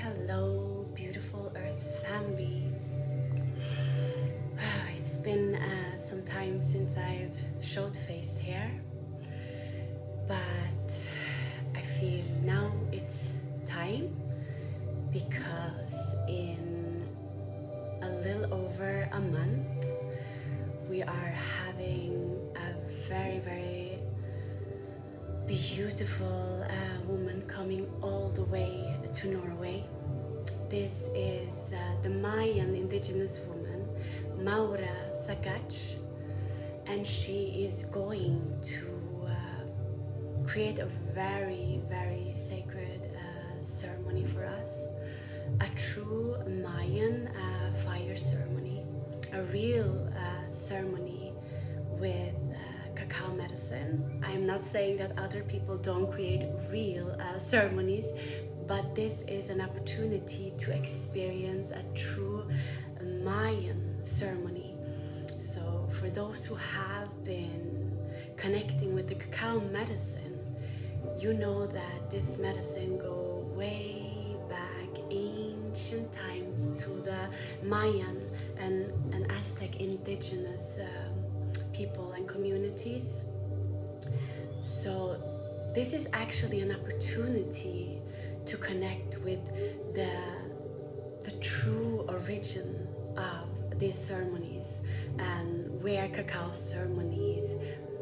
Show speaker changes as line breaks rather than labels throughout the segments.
Hello, beautiful Earth family. It's been some time since I've showed face here, but I feel now it's time because in a little over a month we are having a very beautiful woman coming all the way to Norway. This is the Mayan indigenous woman, Maura Sakach, and she is going to create a very sacred ceremony for us, a true Mayan fire ceremony, a real ceremony with cacao medicine. I'm not saying that other people don't create real ceremonies, but this is an opportunity to experience a true Mayan ceremony. So for those who have been connecting with the cacao medicine, you know that this medicine go way back ancient times to the Mayan and Aztec indigenous people and communities. So this is actually an opportunity to connect with the true origin of these ceremonies and where cacao ceremonies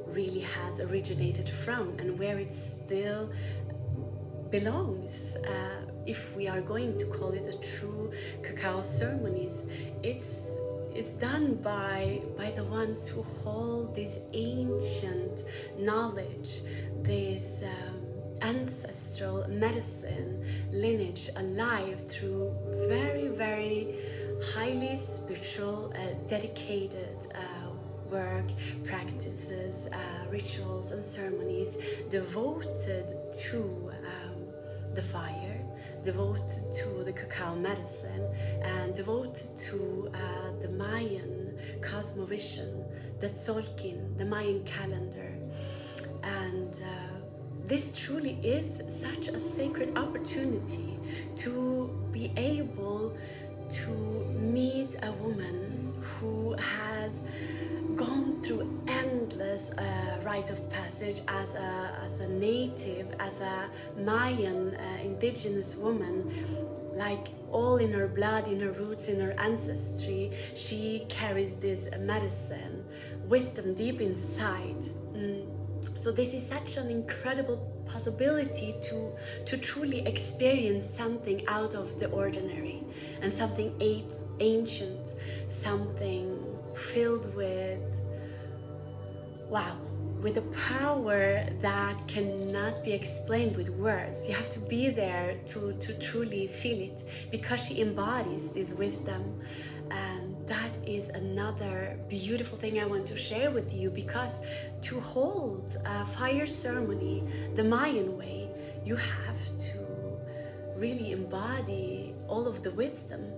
really has originated from and where it still belongs. If we are going to call it a true cacao ceremonies, it's done by the ones who hold this ancient knowledge, this ancestral medicine lineage alive through very highly spiritual, dedicated work, practices, rituals and ceremonies devoted to the fire, devoted to the cacao medicine, and devoted to the Mayan cosmovision, the Tzolkin, the Mayan calendar. And this truly is such a sacred opportunity to be able to meet a woman who has gone through endless rite of passage as a native, as a Mayan indigenous woman, like all in her blood, in her roots, in her ancestry. She carries this medicine, wisdom deep inside. So this is such an incredible possibility to truly experience something out of the ordinary and something ancient, something filled with, wow, with a power that cannot be explained with words. You have to be there to truly feel it, because she embodies this wisdom. And that is another beautiful thing I want to share with you, because to hold a fire ceremony the Mayan way, you have to really embody all of the wisdom.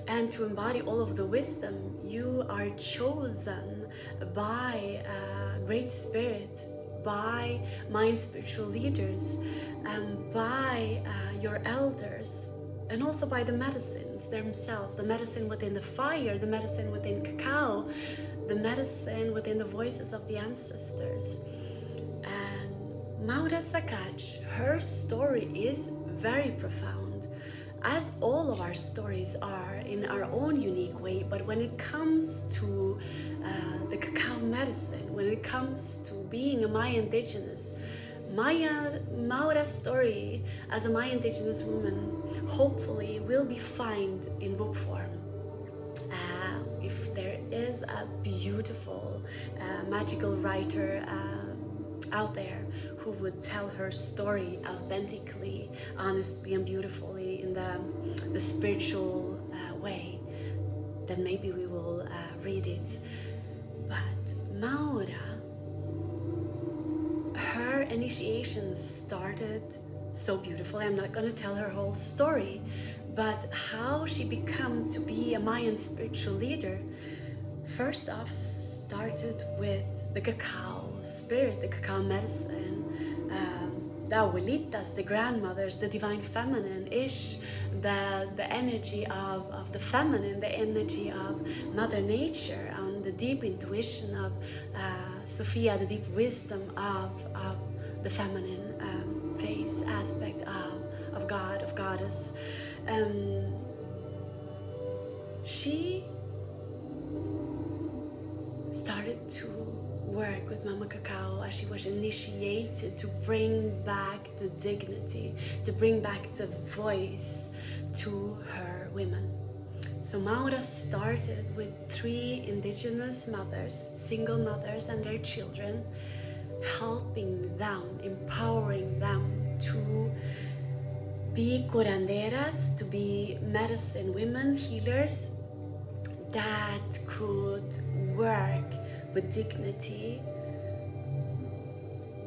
And to embody all of the wisdom, you are chosen by Great Spirit, by Mayan spiritual leaders, by your elders, and also by the medicines themselves, the medicine within the fire, the medicine within cacao, the medicine within the voices of the ancestors. And Maura Sakach, her story is very profound, as all of our stories are in our own unique way. But when it comes to the cacao medicine, when it comes to being a Maya indigenous, Maura's story as a Maya indigenous woman hopefully will be found in book form. If there is a beautiful magical writer out there who would tell her story authentically, honestly and beautifully in the spiritual way, then maybe we will read it. But Maura, her initiation started so beautifully. I'm not going to tell her whole story, but how she became to be a Mayan spiritual leader, first off, started with the cacao spirit, the cacao medicine, the abuelitas, the grandmothers, the divine feminine, Ish, the energy of the feminine, the energy of Mother Nature, and the deep intuition of Sophia, the deep wisdom of the feminine face, aspect of God, of Goddess. She started to work with Mama Cacao as she was initiated to bring back the dignity, to bring back the voice to her women. So Maura started with 3 indigenous mothers, single mothers and their children, helping them, empowering them to be curanderas, to be medicine women, healers that could work with dignity,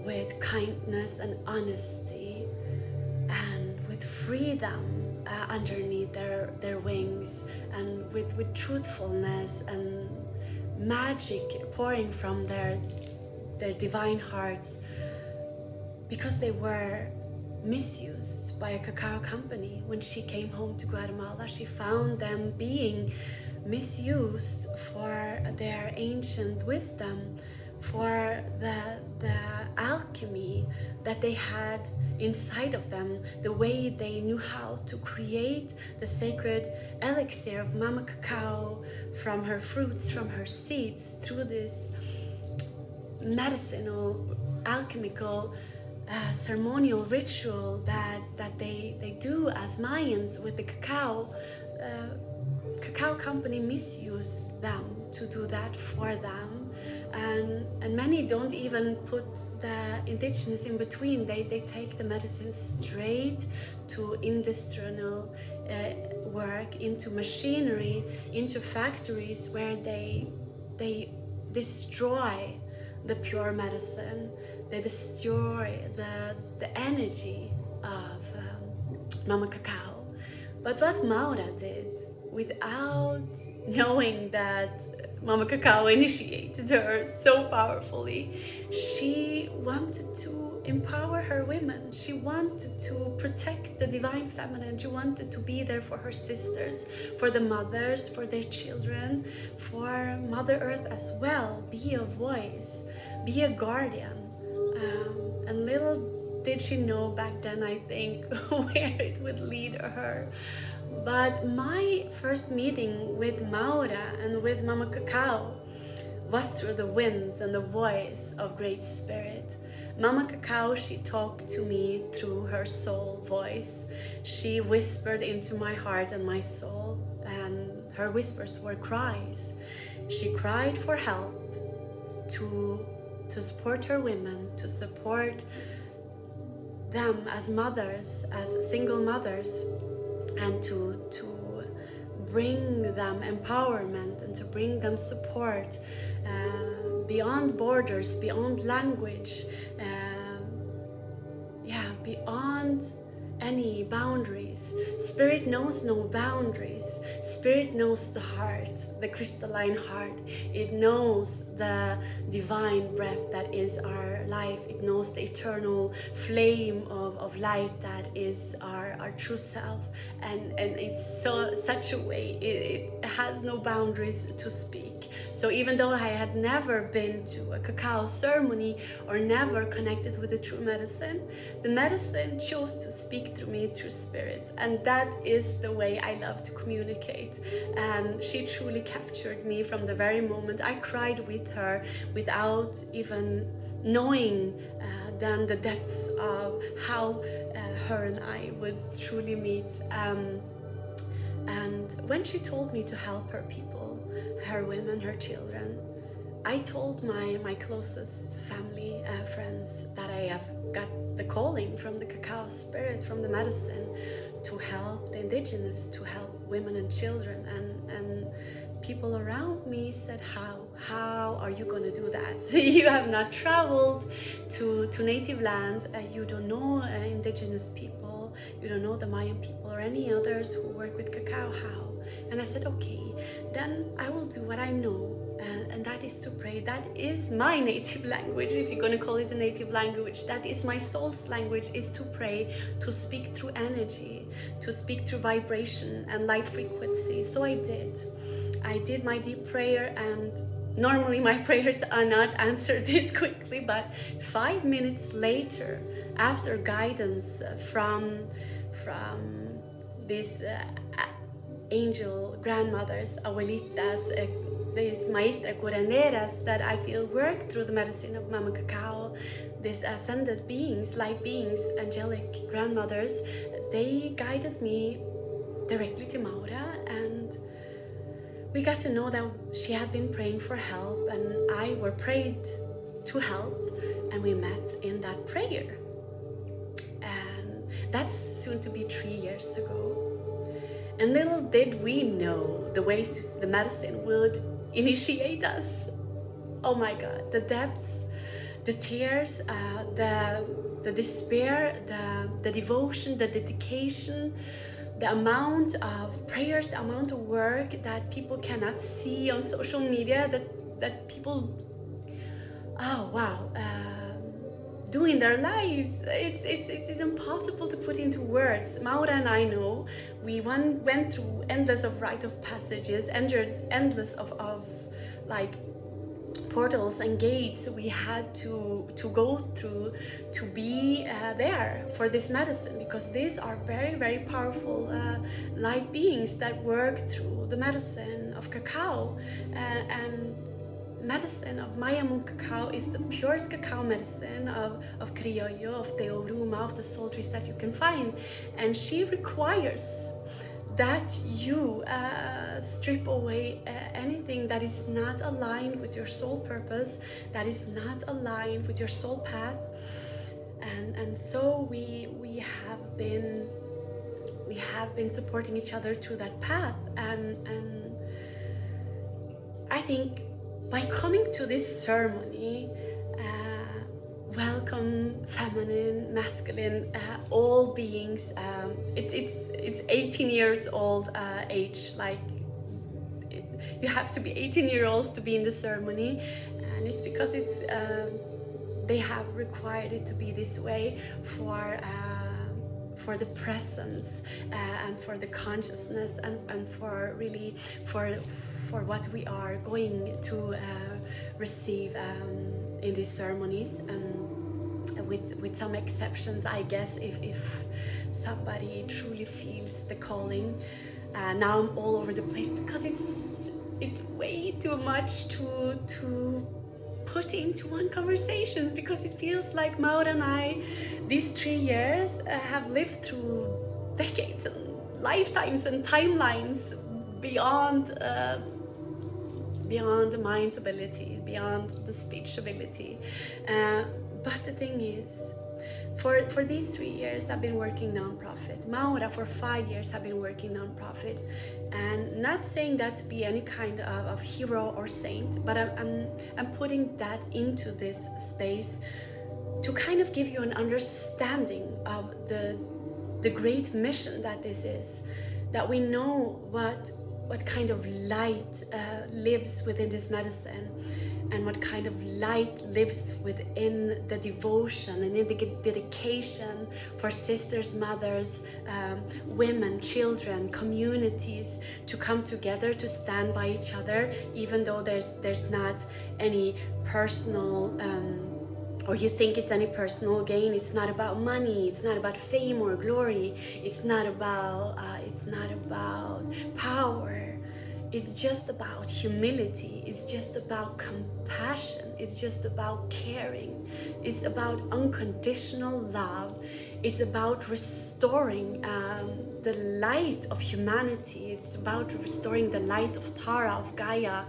with kindness and honesty, and with freedom underneath their wings, and with truthfulness and magic pouring from their divine hearts, because they were misused by a cacao company. When she came home to Guatemala, she found them being misused for their ancient wisdom, for the alchemy that they had inside of them, the way they knew how to create the sacred elixir of Mama Cacao from her fruits, from her seeds, through this medicinal, alchemical, ceremonial ritual that they do as Mayans with the cacao. Cacao company misused them to do that for them, and many don't even put the indigenous in between. They take the medicine straight to industrial work, into machinery, into factories where they destroy the pure medicine. They destroy the energy of Mama Cacao. But what Maura did, without knowing that Mama Cacao initiated her so powerfully, she wanted to empower her women. She wanted to protect the divine feminine. She wanted to be there for her sisters, for the mothers, for their children, for Mother Earth as well. Be a voice, be a guardian. And little did she know back then, I think, where it would lead her. But my first meeting with Maura and with Mama Cacao was through the winds and the voice of Great Spirit. Mama Cacao, she talked to me through her soul voice. She whispered into my heart and my soul, and her whispers were cries. She cried for help to support her women, to support them as mothers, as single mothers, and to bring them empowerment and to bring them support beyond borders, beyond language, beyond any boundaries. Spirit knows no boundaries. Spirit knows the heart, the crystalline heart. It knows the divine breath that is our life. It knows the eternal flame of light that is our true self. And it's such a way, it has no boundaries to speak. So even though I had never been to a cacao ceremony or never connected with the true medicine, the medicine chose to speak through me through spirit. And that is the way I love to communicate. And she truly captured me from the very moment I cried with her without even knowing then the depths of how her and I would truly meet. And when she told me to help her people, her women, her children, I told my closest family, friends, that I have got the calling from the cacao spirit, from the medicine, to help the indigenous, to help women and children. And people around me said, how are you going to do that? You have not traveled to native lands, you don't know indigenous people, people, you don't know the Mayan people or any others who work with cacao, how? And I said, okay, then I will do what I know, and that is to pray. That is my native language, if you're going to call it a native language. That is my soul's language, is to pray, to speak through energy, to speak through vibration and light frequency. So I did my deep prayer, and normally my prayers are not answered this quickly, but 5 minutes later, after guidance from these angel grandmothers, abuelitas, these maestras curanderas that I feel work through the medicine of Mama Cacao, these ascended beings, light beings, angelic grandmothers, they guided me directly to Maura, and we got to know that she had been praying for help, and I were prayed to help, and we met in that prayer. And that's soon to be 3 years ago. And little did we know the ways the medicine would initiate us. Oh my God, the depths, the tears, the despair, the devotion, the dedication, the amount of prayers, the amount of work that people cannot see on social media, that people, oh wow, do in their lives. It's impossible to put into words. Maura and I know we went through endless of rite of passages, entered endless of like portals and gates we had to go through to be there for this medicine, because these are very, very powerful light beings that work through the medicine of cacao, and medicine of Mayan cacao is the purest cacao medicine of criollo, of the oruma, of the soul trees that you can find. And she requires that you strip away anything that is not aligned with your soul purpose, that is not aligned with your soul path. And so we have been supporting each other through that path, and I think by coming to this ceremony, welcome feminine, masculine, all beings. It's 18 years old age, like you have to be 18-year-olds to be in the ceremony, and it's because it's they have required it to be this way for the presence and for the consciousness, and for really for what we are going to receive in these ceremonies, with some exceptions, I guess, if somebody truly feels the calling. Now I'm all over the place because it's way too much to put into one conversation, because it feels like Maud and I, these 3 years, have lived through decades and lifetimes and timelines beyond the mind's ability, beyond the speech ability. But the thing is, for these 3 years I've been working nonprofit. Maura for 5 years have been working nonprofit, and not saying that to be any kind of hero or saint, but I'm putting that into this space to kind of give you an understanding of the great mission that this is, that we know what kind of light lives within this medicine, and what kind of light lives within the devotion and in the dedication for sisters, mothers, women, children, communities to come together, to stand by each other, even though there's not any personal or you think it's any personal gain. It's not about money, it's not about fame or glory, it's not about power. It's just about humility, it's just about compassion, it's just about caring, it's about unconditional love, it's about restoring the light of humanity, it's about restoring the light of Tara, of Gaia,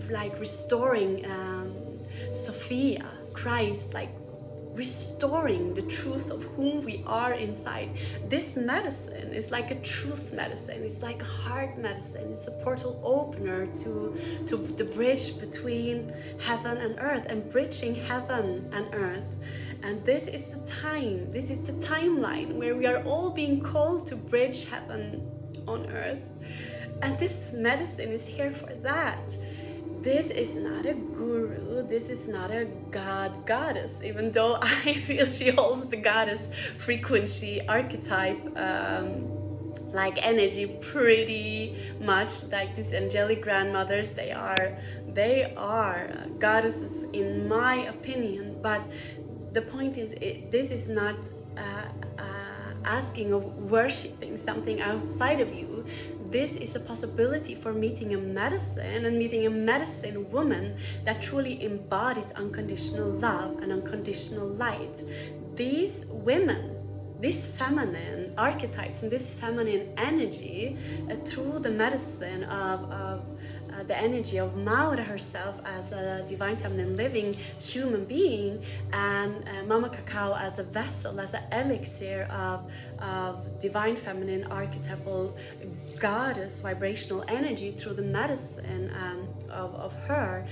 like restoring Sophia, Christ, like restoring the truth of whom we are inside. This medicine is like a truth medicine. It's like a heart medicine. It's a portal opener to the bridge between heaven and earth, and bridging heaven and earth. And this is the timeline where we are all being called to bridge heaven on earth. And this medicine is here for that. This is not a guru, this is not a goddess, even though I feel she holds the goddess frequency archetype, like energy, pretty much like these angelic grandmothers. They are goddesses in my opinion. But the point is, this is not asking of worshipping something outside of you. This is a possibility for meeting a medicine, and meeting a medicine woman that truly embodies unconditional love and unconditional light. These women, these feminine archetypes and this feminine energy, through the medicine of the energy of Maura herself as a divine feminine living human being, and Mama Cacao as a vessel, as an elixir of divine feminine archetypal goddess vibrational energy, through the medicine of her,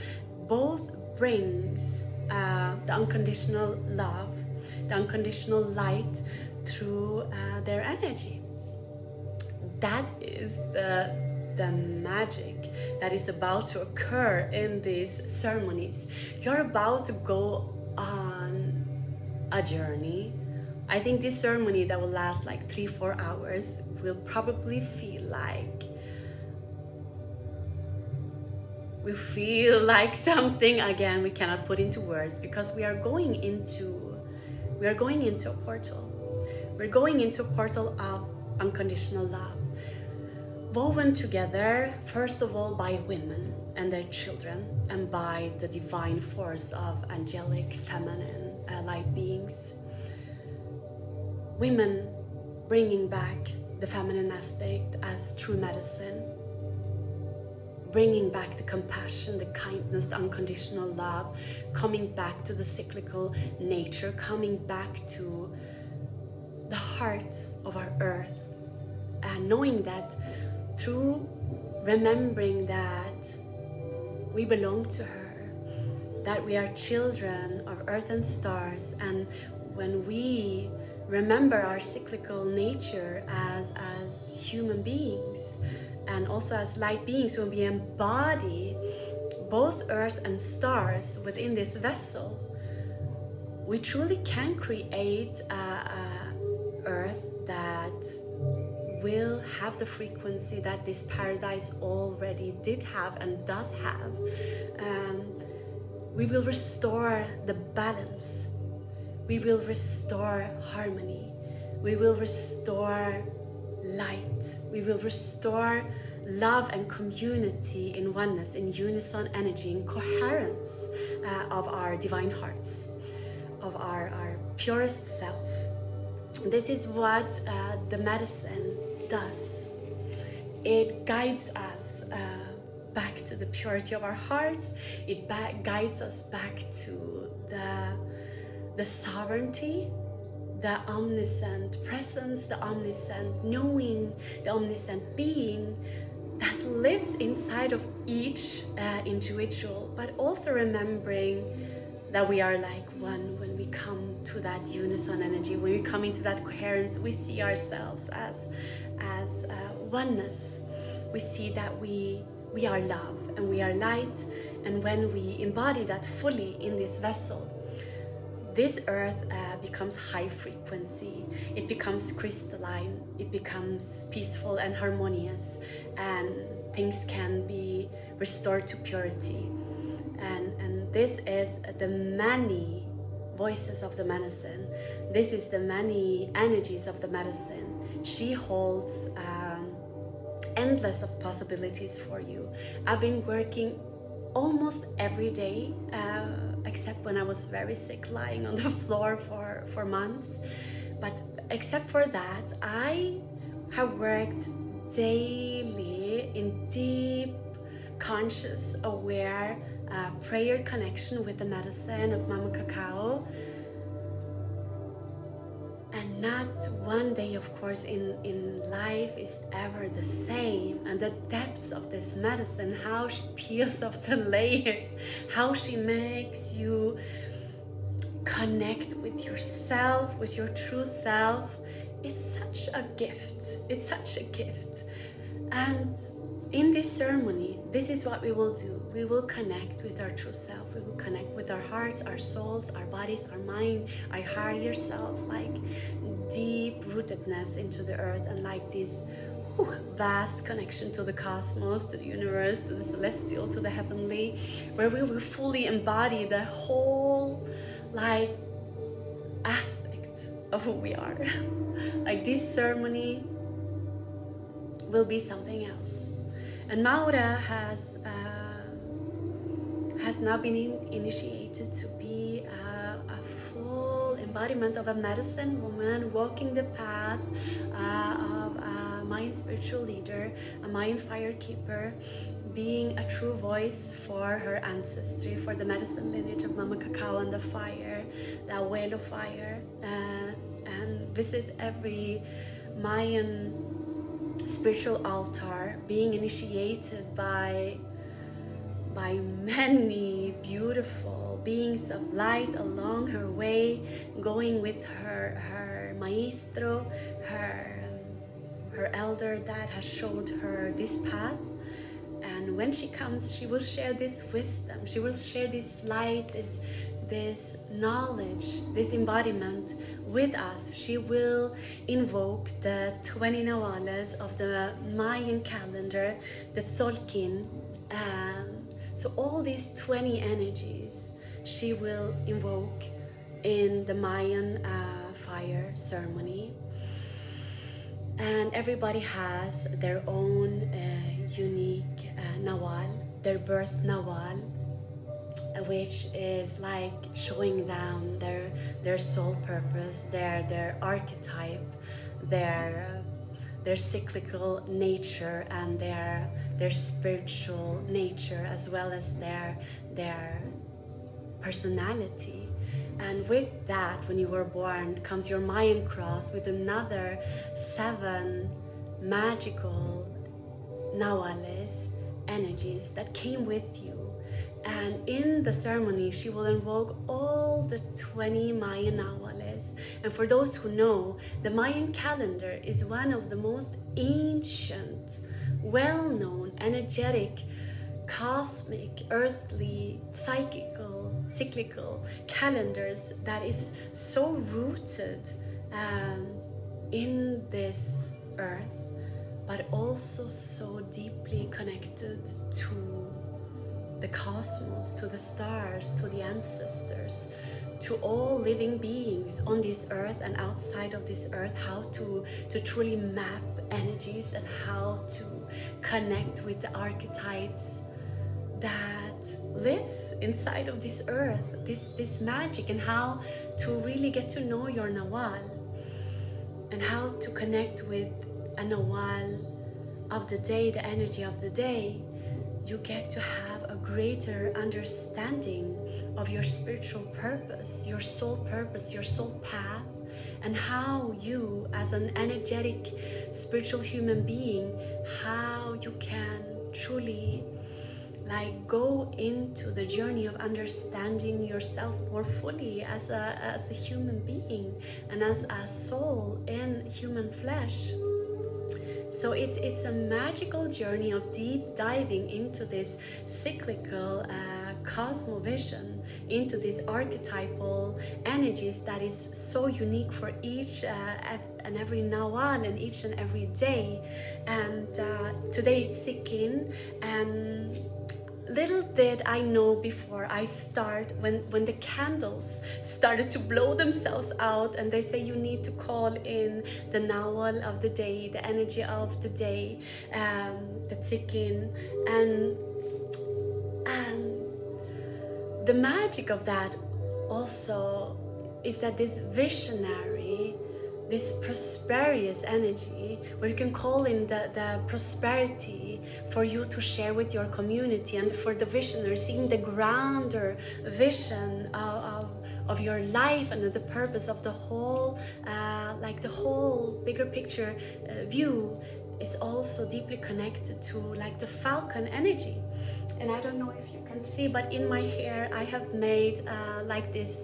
both brings the unconditional love, the unconditional light through their energy. That is the magic that is about to occur in these ceremonies. You're about to go on a journey. I think this ceremony that will last like 3-4 hours will probably feel like something, again, we cannot put into words, because we are going into a portal. We're going into a portal of unconditional love, woven together, first of all, by women and their children, and by the divine force of angelic, feminine light beings. Women bringing back the feminine aspect as true medicine, bringing back the compassion, the kindness, the unconditional love, coming back to the cyclical nature, coming back to the heart of our earth, and knowing that through remembering that we belong to her, that we are children of earth and stars, and when we remember our cyclical nature as human beings and also as light beings, when we embody both earth and stars within this vessel, we truly can create a earth that will have the frequency that this paradise already did have and does have. We will restore the balance. We will restore harmony. We will restore light. We will restore love and community in oneness, in unison energy, in coherence of our divine hearts, of our purest self. This is what the medicine does. It guides us back to the purity of our hearts. It guides us back to the sovereignty, the omniscient presence, the omniscient knowing, the omniscient being that lives inside of each individual, but also remembering that we are like one. When we come to that unison energy, when we come into that coherence, we see ourselves as oneness. We see that we are love and we are light, and when we embody that fully in this vessel, this earth becomes high frequency, it becomes crystalline, it becomes peaceful and harmonious, and things can be restored to purity. And this is the many voices of the medicine. This is the many energies of the medicine. She holds endless of possibilities for you. I've been working almost every day, except when I was very sick, lying on the floor for months. But except for that, I have worked daily in deep, conscious, aware prayer connection with the medicine of Mama Cacao, not one day, of course, in life is ever the same. And the depths of this medicine, how she peels off the layers, how she makes you connect with yourself, with your true self, it's such a gift. It's such a gift. And in this ceremony, this is what we will do. We will connect with our true self. We will connect with our hearts, our souls, our bodies, our mind, our higher self, like deep rootedness into the earth, and like this vast connection to the cosmos, to the universe, to the celestial, to the heavenly, where we will fully embody the whole like aspect of who we are. Like this ceremony will be something else. And Maura has now been initiated to be a full embodiment of a medicine woman, walking the path of a Mayan spiritual leader, a Mayan fire keeper, being a true voice for her ancestry, for the medicine lineage of Mama Cacao and the fire, the Abuelo fire, and visit every Mayan spiritual altar, being initiated by many beautiful beings of light along her way, going with her maestro, her elder that has showed her this path. And when she comes, she will share this wisdom, she will share this light, this knowledge, this embodiment with us. She will invoke the 20 Nawales of the Mayan calendar, the Tzolkin. So all these 20 energies she will invoke in the Mayan fire ceremony. And everybody has their own unique Nawal, their birth Nawal, which is like showing them their soul purpose, their archetype, their cyclical nature, and their spiritual nature, as well as their personality. And with that, when you were born, comes your Mayan cross with another 7 magical Nawales energies that came with you. And in the ceremony, she will invoke all the 20 Mayan Nawales. And for those who know, the Mayan calendar is one of the most ancient, well-known, energetic, cosmic, earthly, cyclical calendars that is so rooted in this earth, but also so deeply connected to the cosmos, to the stars, to the ancestors, to all living beings on this earth and outside of this earth, how to truly map energies and how to connect with the archetypes that lives inside of this earth, this magic, and how to really get to know your Nawal, and how to connect with a Nawal of the day, the energy of the day. You get to have a greater understanding of your spiritual purpose, your soul path, and how you, as an energetic spiritual human being, how you can truly like go into the journey of understanding yourself more fully as a human being and as a soul in human flesh. So it's a magical journey of deep diving into this cyclical cosmovision, into these archetypal energies that is so unique for each and every Nawal and each and every day. And today it's Sikkin, and little did I know before I start, when the candles started to blow themselves out and they say you need to call in the Nawal of the day, the energy of the day, the Tzikkin, and the magic of that also is that this visionary, this prosperous energy, where you can call in the prosperity for you to share with your community, and for the visionary seeing the grander vision of of your life and the purpose of the whole, like the whole bigger picture view, is also deeply connected to like the falcon energy. And I don't know if you can see, but in my hair I have made like this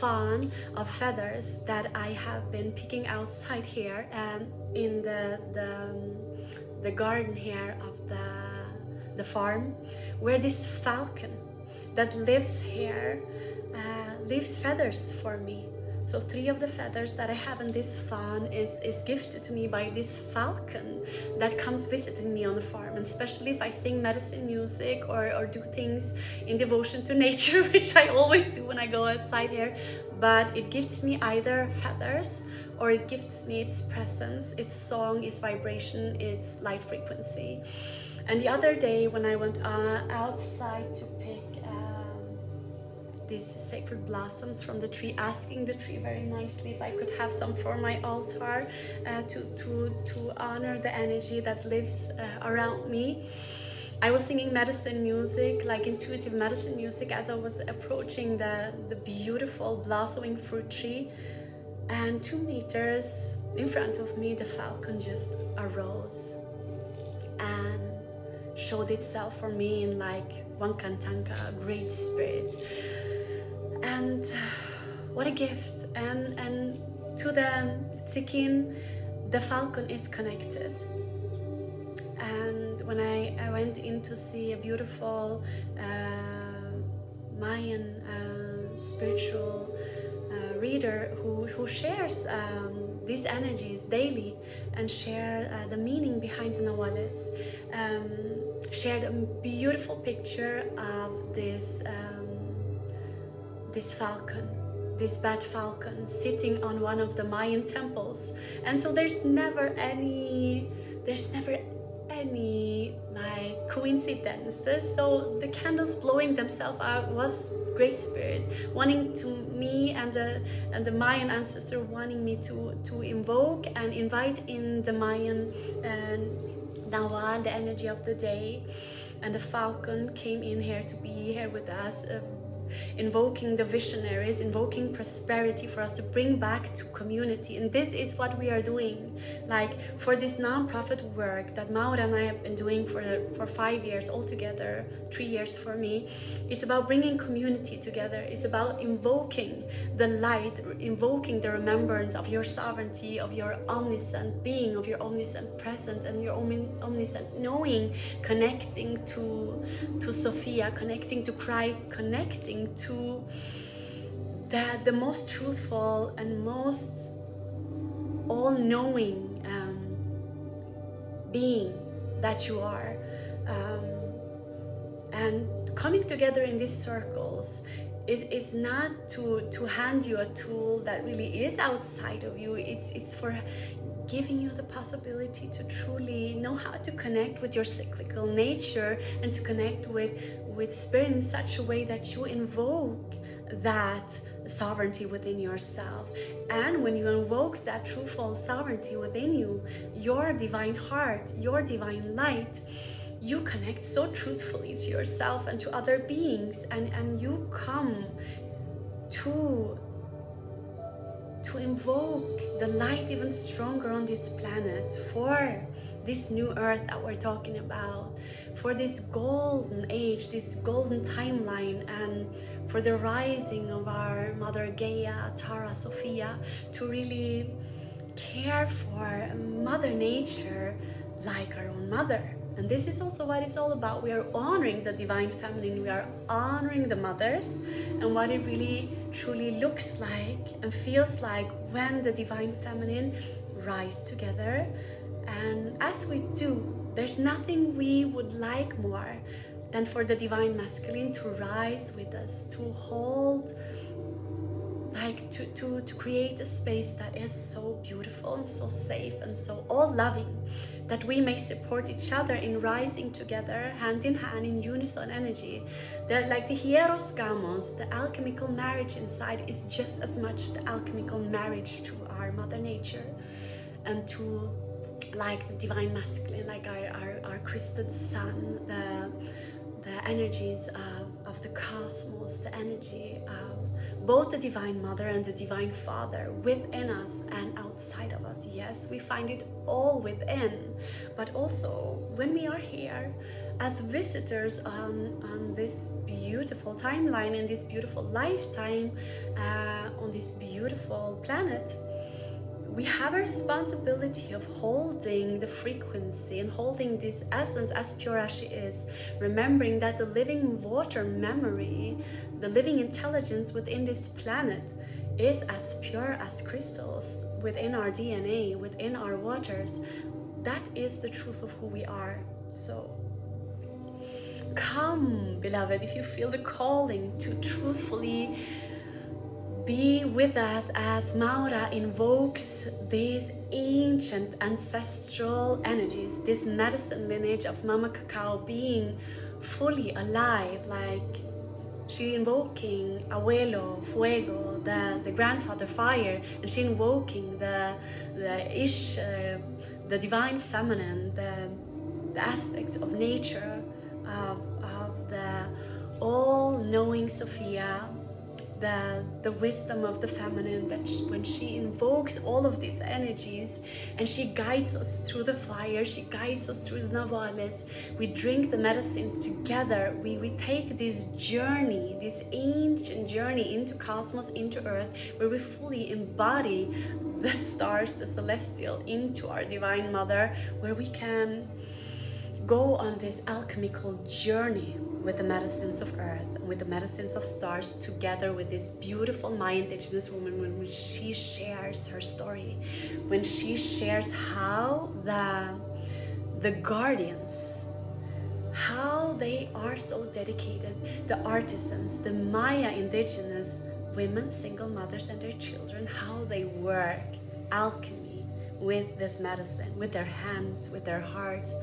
fawn of feathers that I have been picking outside here in the garden here of the farm, where this falcon that lives here leaves feathers for me. So 3 of the feathers that I have in this fawn is gifted to me by this falcon that comes visiting me on the farm. And especially if I sing medicine music or do things in devotion to nature, which I always do when I go outside here. But it gives me either feathers, or it gives me its presence, its song, its vibration, its light frequency. And the other day when I went outside to pick these sacred blossoms from the tree, asking the tree very nicely if I could have some for my altar to honor the energy that lives around me. I was singing medicine music, like intuitive medicine music, as I was approaching the beautiful blossoming fruit tree, and 2 meters in front of me the falcon just arose and showed itself for me in like Wankantanka, great spirit. And what a gift. And to the Tsikin, the falcon is connected. And when I went in to see a beautiful Mayan spiritual reader who shares these energies daily and share the meaning behind the Nawales, shared a beautiful picture of this falcon, this bat falcon sitting on one of the Mayan temples. And so there's never any like coincidences. So the candles blowing themselves out was great spirit wanting to me and the Mayan ancestor wanting me to invoke and invite in the Mayan Nawa, the energy of the day. And the falcon came in here to be here with us, invoking the visionaries, invoking prosperity for us to bring back to community. And this is what we are doing, like for this non-profit work that Maura and I have been doing for 5 years altogether, 3 years for me. It's about bringing community together. It's about invoking the light, invoking the remembrance of your sovereignty, of your omniscient being, of your omniscient presence, and your omniscient knowing, connecting to Sophia, connecting to Christ, connecting to the most truthful and most all-knowing being that you are, and coming together in these circles is not to hand you a tool that really is outside of you. It's for giving you the possibility to truly know how to connect with your cyclical nature and to connect with spirit in such a way that you invoke that sovereignty within yourself. And when you invoke that truthful sovereignty within you, your divine heart, your divine light, you connect so truthfully to yourself and to other beings, and you come to invoke the light even stronger on this planet for this new earth that we're talking about, for this golden age, this golden timeline, and for the rising of our Mother Gaia, Tara, Sophia, to really care for Mother Nature like our own mother. And this is also what it's all about. We are honoring the divine feminine, we are honoring the mothers, and what it really truly looks like and feels like when the divine feminine rise together. And as we do, there's nothing we would like more than for the divine masculine to rise with us, to hold, like to create a space that is so beautiful and so safe and so all loving, that we may support each other in rising together, hand in hand, in unison energy. They're like the hieros gamos, the alchemical marriage inside is just as much the alchemical marriage to our Mother Nature and to like the divine masculine, like our crystal sun, the energies of the cosmos, the energy of both the Divine Mother and the Divine Father within us and outside of us. Yes, we find it all within, but also when we are here as visitors on this beautiful timeline, in this beautiful lifetime, on this beautiful planet, we have a responsibility of holding the frequency and holding this essence as pure as she is, remembering that the living water memory, the living intelligence within this planet is as pure as crystals within our DNA, within our waters. That is the truth of who we are. So come, beloved, if you feel the calling to truthfully be with us as Maura invokes these ancient ancestral energies, this medicine lineage of Mama Cacao being fully alive, like she invoking Abuelo Fuego, the grandfather fire, and she invoking the Ish, the divine feminine, the aspects of nature, of the all-knowing Sophia, the wisdom of the feminine, that when she invokes all of these energies and she guides us through the fire, she guides us through the navales, we drink the medicine together, we take this journey, this ancient journey into cosmos, into earth, where we fully embody the stars, the celestial, into our Divine Mother, where we can go on this alchemical journey with the medicines of earth, with the medicines of stars, together with this beautiful Mayan indigenous woman, when she shares her story, when she shares how the guardians, how they are so dedicated, the artisans, the Maya indigenous women, single mothers and their children, how they work alchemy with this medicine, with their hands, with their hearts,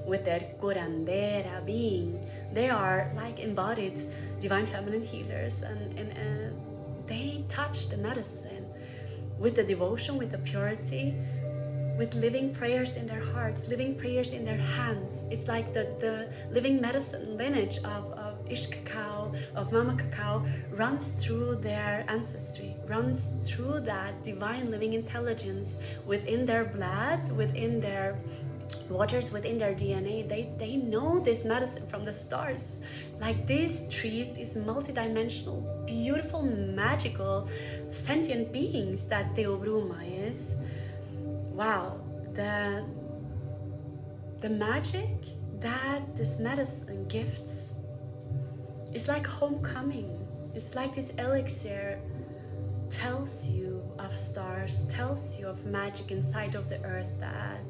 with their curandera being. They are like embodied divine feminine healers, and they touch the medicine with the devotion, with the purity, with living prayers in their hearts, living prayers in their hands. It's like the living medicine lineage of Ish Cacao, of Mama Cacao, runs through their ancestry, runs through that divine living intelligence within their blood, within their waters, within their DNA. They know this medicine from the stars. Like these trees, these multidimensional, beautiful, magical, sentient beings that the Øvre is. Wow, the magic that this medicine gifts is like homecoming. It's like this elixir tells you of stars, tells you of magic inside of the earth that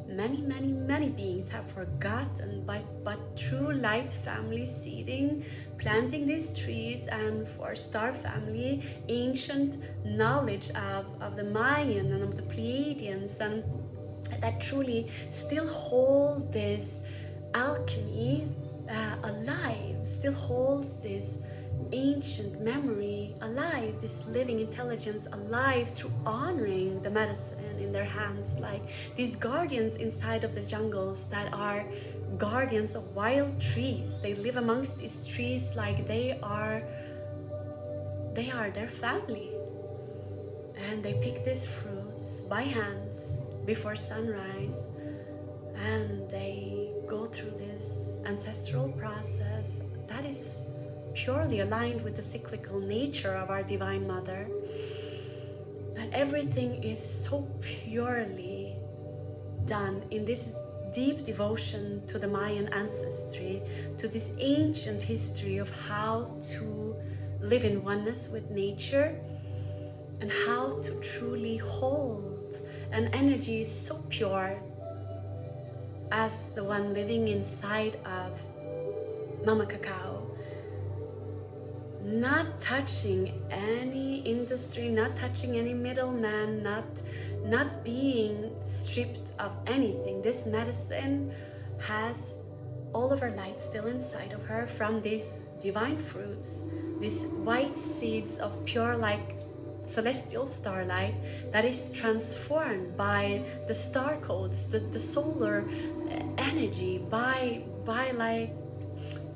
many beings have forgotten, but through light family seeding, planting these trees, and for star family, ancient knowledge of the Mayan and of the Pleiadians, and that truly still hold this alchemy alive, still holds this ancient memory alive, this living intelligence alive, through honoring the medicine in their hands, like these guardians inside of the jungles that are guardians of wild trees. They live amongst these trees like they are their family, and they pick these fruits by hands before sunrise, and they go through this ancestral process that is purely aligned with the cyclical nature of our Divine Mother, that everything is so purely done in this deep devotion to the Mayan ancestry, to this ancient history of how to live in oneness with nature, and how to truly hold an energy so pure as the one living inside of Mama Cacao. Not touching any industry, not touching any middleman, not being stripped of anything. This medicine has all of her light still inside of her from these divine fruits, these white seeds of pure, like celestial starlight that is transformed by the star codes, the solar energy, by like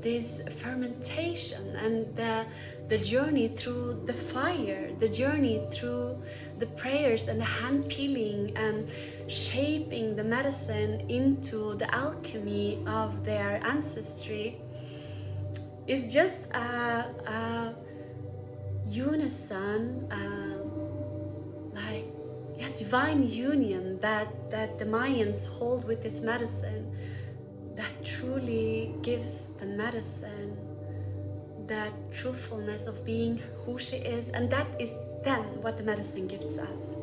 this fermentation and the journey through the fire, the journey through the prayers and the hand peeling and shaping the medicine into the alchemy of their ancestry is just a unison, divine union that the Mayans hold with this medicine, that truly gives the medicine that truthfulness of being who she is. And that is then what the medicine gives us.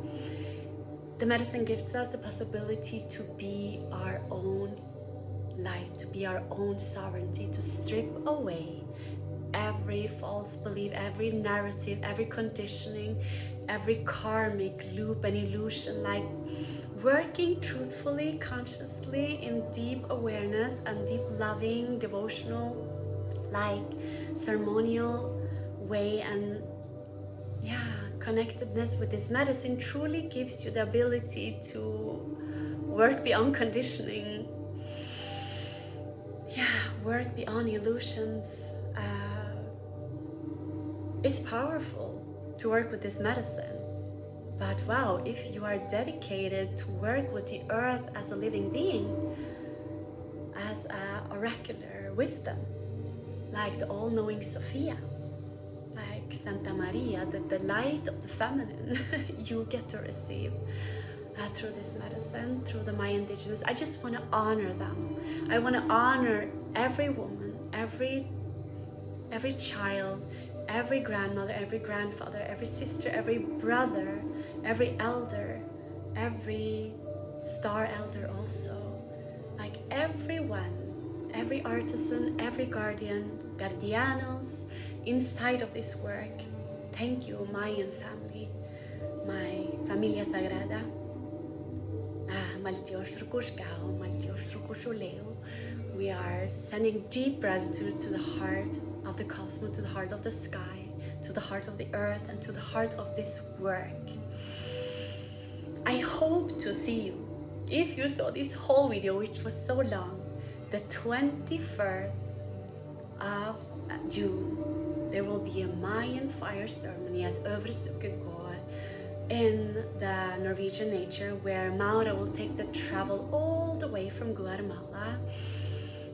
The medicine gives us the possibility to be our own light, to be our own sovereignty, to strip away every false belief, every narrative, every conditioning, every karmic loop and illusion, like working truthfully, consciously, in deep awareness and deep loving, devotional, like ceremonial way. And connectedness with this medicine truly gives you the ability to work beyond conditioning, work beyond illusions. It's powerful to work with this medicine, but wow, if you are dedicated to work with the earth as a living being, as an oracular wisdom, like the all-knowing Sophia, like Santa Maria, the light of the feminine, you get to receive through this medicine, through the Mayan indigenous. I just want to honor them. I want to honor every woman, every child, every grandmother, every grandfather, every sister, every brother, every elder, every star elder also, like everyone, every artisan, every guardian, guardianos inside of this work. Thank you, Mayan family, my familia sagrada, we are sending deep gratitude to the heart of the cosmos, to the heart of the sky, to the heart of the earth, and to the heart of this work. I hope to see you, if you saw this whole video, which was so long, the 21st of June. There will be a Mayan fire ceremony at Øvre Sukke Gård in the Norwegian nature, where Maura will take the travel all the way from Guatemala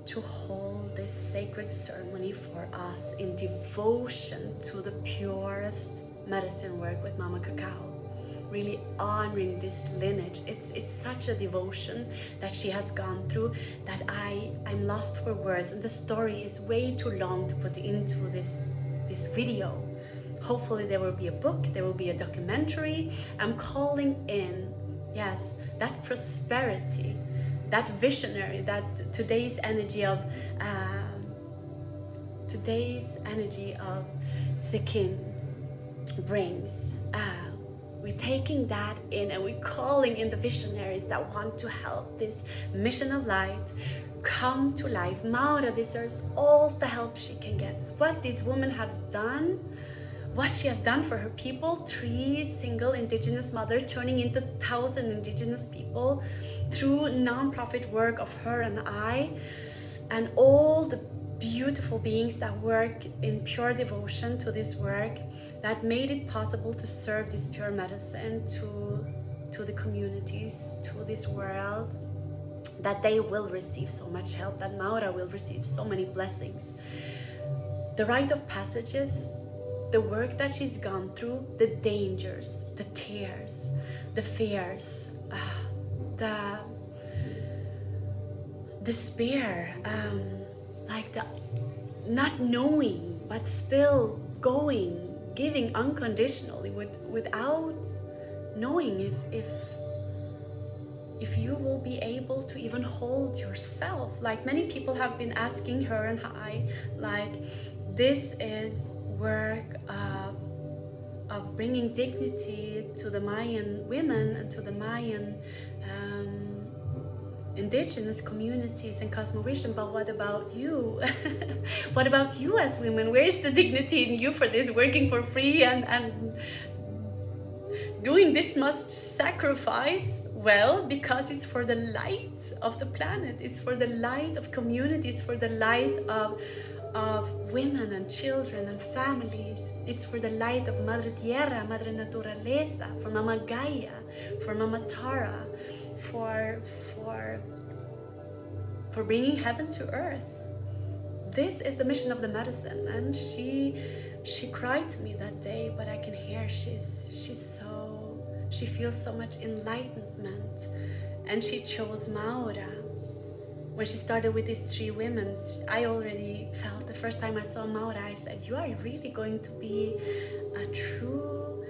to hold this sacred ceremony for us in devotion to the purest medicine work with Mama Cacao, really honoring this lineage. It's such a devotion that she has gone through that I'm lost for words, and the story is way too long to put into this video. Hopefully there will be a book, there will be a documentary. I'm calling in, yes, that prosperity, that visionary, that today's energy of Sekin brings. We're taking that in and we're calling in the visionaries that want to help this mission of light come to life. Maura deserves all the help she can get. What these women have done, what she has done for her people, 3 single indigenous mothers turning into 1,000 indigenous people through non-profit work of her and I, and all the beautiful beings that work in pure devotion to this work, that made it possible to serve this pure medicine to the communities, to this world, that they will receive so much help, that Maura will receive so many blessings. The rite of passages, the work that she's gone through, the dangers, the tears, the fears, the despair, like the not knowing but still going, giving unconditionally without knowing if you will be able to even hold yourself. Like many people have been asking her and I, like, this is work of bringing dignity to the Mayan women and to the Mayan indigenous communities and cosmovision, but what about you? What about you as women? Where is the dignity in you for this, working for free and doing this much sacrifice Well, because it's for the light of the planet, it's for the light of communities, for the light of women and children and families. It's for the light of Madre Tierra, Madre Naturaleza, for Mama Gaia, for Mama Tara, for bringing heaven to earth. This is the mission of the medicine. And she cried to me that day, but I can hear she feels so much enlightenment. And she chose Maura. When she started with these 3 women, I already felt the first time I saw Maura, I said, you are really going to be a true,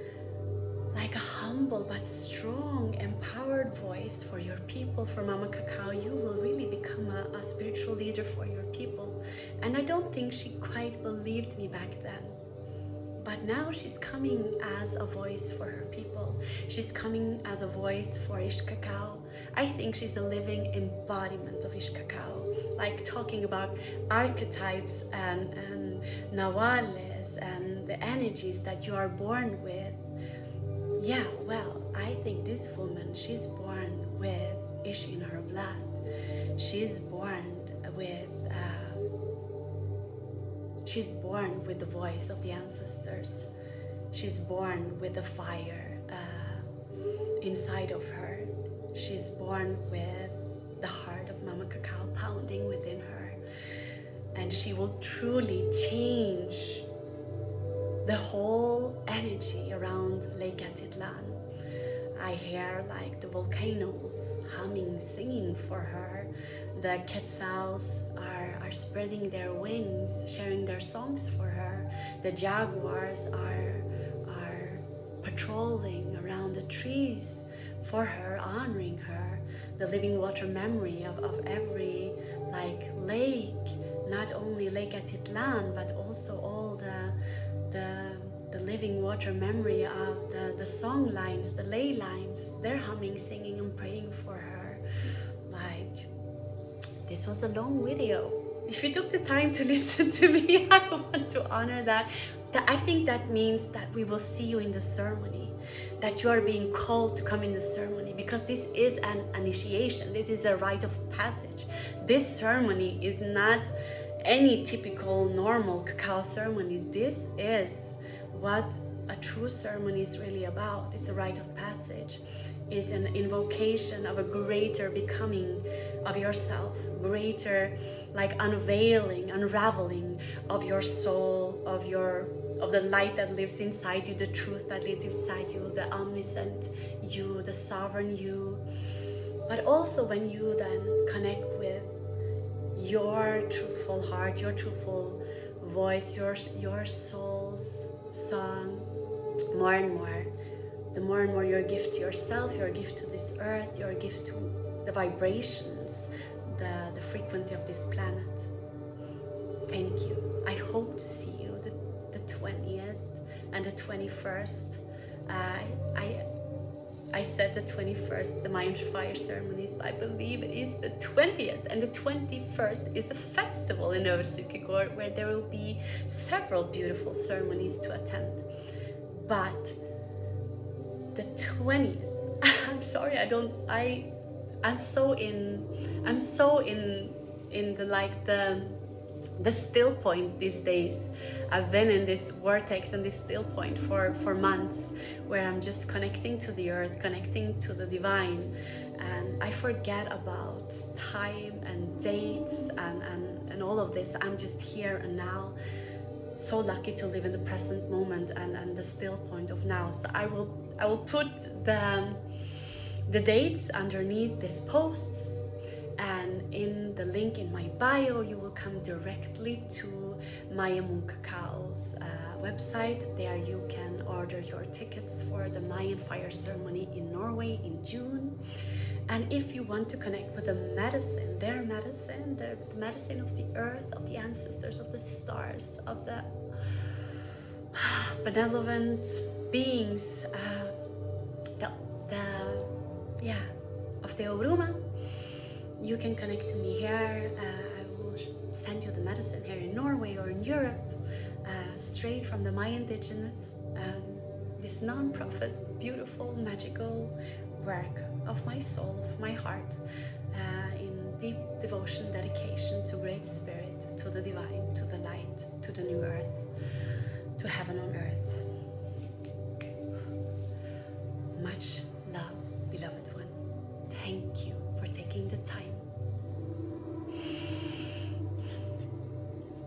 like a humble but strong, empowered voice for your people, for Mama Cacao. You will really become a spiritual leader for your people. And I don't think she quite believed me back then. But now she's coming as a voice for her people. She's coming as a voice for Ish Cacao. I think she's a living embodiment of Ish Cacao, like talking about archetypes and nawales and the energies that you are born with. Yeah, well, I think this woman, she's born with Ish in her blood. She's born with the voice of the ancestors. She's born with the fire inside of her. She's born with the heart of Mama Cacao pounding within her. And she will truly change the whole energy around Lake Atitlan. I hear like the volcanoes humming, singing for her. The quetzals are spreading their wings, sharing their songs for her. The jaguars are patrolling around the trees for her, honoring her. The living water memory of every like lake, not only Lake Atitlan, but also all the living water memory of the song lines, the ley lines. They're humming, singing and praying for her. Like, this was a long video. If you took the time to listen to me, I want to honor that. I think that means that we will see you in the ceremony, that you are being called to come in the ceremony, because this is an initiation. This is a rite of passage. This ceremony is not any typical normal cacao ceremony. This is what a true ceremony is really about. It's a rite of passage. It's an invocation of a greater becoming of yourself, greater like unveiling, unraveling of your soul, of the light that lives inside you, the truth that lives inside you, the omniscient you, the sovereign you. But also when you then connect with your truthful heart, your truthful voice, your soul's song, more and more, the more and more your gift to yourself, your gift to this earth, your gift to the vibrations, the frequency of this planet. Thank you. I hope to see you the 20th and the 21st. I said the 21st, the Mayan fire ceremonies, but I believe it is the 20th, and the 21st is a festival in Øvre Sukke Gård where there will be several beautiful ceremonies to attend. But the 20th, I'm sorry, I'm so in the like the still point these days. I've been in this vortex and this still point for months, where I'm just connecting to the earth, connecting to the divine, and I forget about time and dates and all of this. I'm just here and now, so lucky to live in the present moment and the still point of now. So I will put the dates underneath this post, and in the link in my bio you will come directly to Mayan Cacao's website. There you can order your tickets for the Mayan fire ceremony in Norway in June. And if you want to connect with the medicine, their medicine, the medicine of the earth, of the ancestors, of the stars, of the benevolent beings, of the Øvre, you can connect to me here. I will send you the medicine here in Norway or in Europe, straight from the Mayan indigenous, this non-profit, beautiful, magical work of my soul, of my heart, in deep devotion, dedication to Great Spirit, to the divine, to the light, to the new earth, to heaven on earth. Much